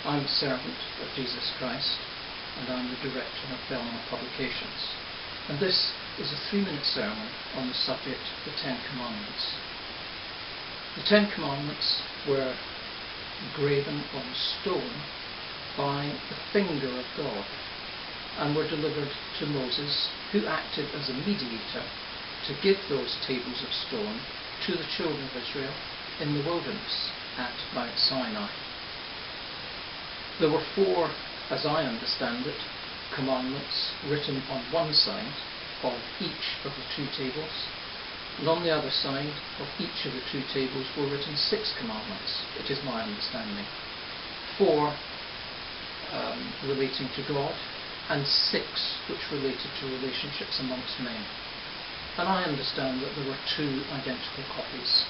I'm a servant of Jesus Christ, and I'm the director of Belmont Publications. And this is a 3-minute sermon on the subject of the Ten Commandments. The Ten Commandments were graven on stone by the finger of God, and were delivered to Moses, who acted as a mediator to give those tables of stone to the children of Israel in the wilderness at Mount Sinai. There were 4, as I understand it, commandments written on one side of each of the 2 tables, and on the other side of each of the 2 tables were written 6 commandments, it is my understanding. 4 relating to God, and 6 which related to relationships amongst men. And I understand that there were 2 identical copies.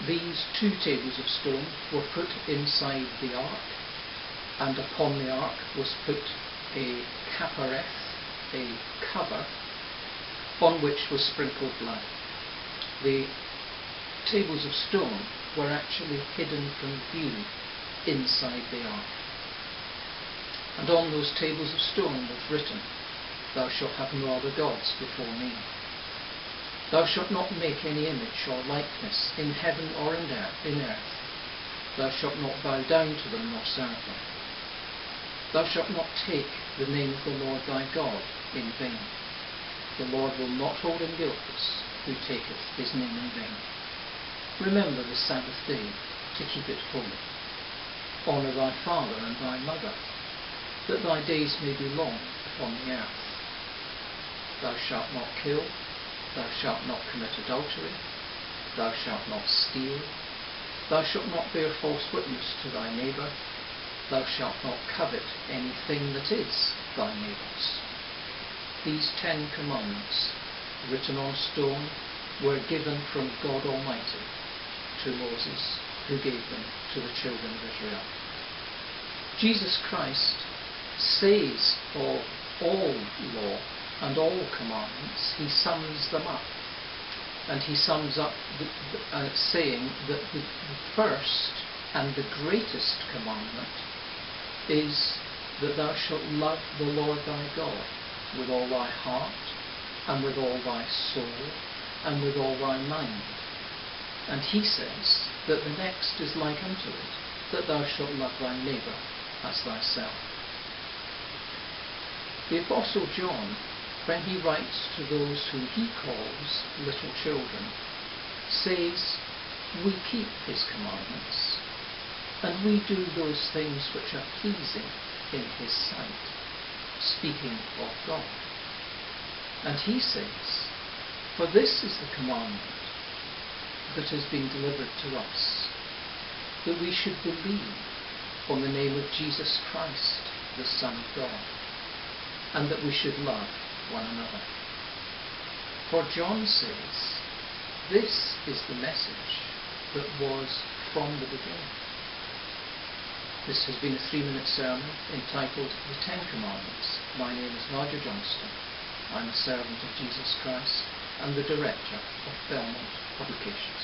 These 2 tables of stone were put inside the ark, and upon the ark was put a kapareth, a cover, on which was sprinkled blood. The tables of stone were actually hidden from view inside the ark. And on those tables of stone was written, "Thou shalt have no other gods before me. Thou shalt not make any image or likeness in heaven or in earth. Thou shalt not bow down to them nor serve them. Thou shalt not take the name of the Lord thy God in vain. The Lord will not hold him guiltless who taketh his name in vain. Remember the Sabbath day to keep it holy. Honour thy father and thy mother, that thy days may be long upon the earth. Thou shalt not kill. Thou shalt not commit adultery. Thou shalt not steal. Thou shalt not bear false witness to thy neighbour. Thou shalt not covet anything that is thy neighbour's." These 10 commandments, written on stone, were given from God Almighty to Moses, who gave them to the children of Israel. Jesus Christ says of all law and all commandments, he sums them up. And he sums up saying that the first and the greatest commandment is that thou shalt love the Lord thy God with all thy heart, and with all thy soul, and with all thy mind. And he says that the next is like unto it, that thou shalt love thy neighbour as thyself. The Apostle John, when he writes to those whom he calls little children, says, "We keep his commandments, and we do those things which are pleasing in his sight," speaking of God. And he says, "For this is the commandment that has been delivered to us, that we should believe on the name of Jesus Christ, the Son of God, and that we should love one another." For John says, this is the message that was from the beginning. This has been a 3-minute sermon entitled The 10 Commandments. My name is Nigel Johnstone. I'm a servant of Jesus Christ and the director of Belmont Publications.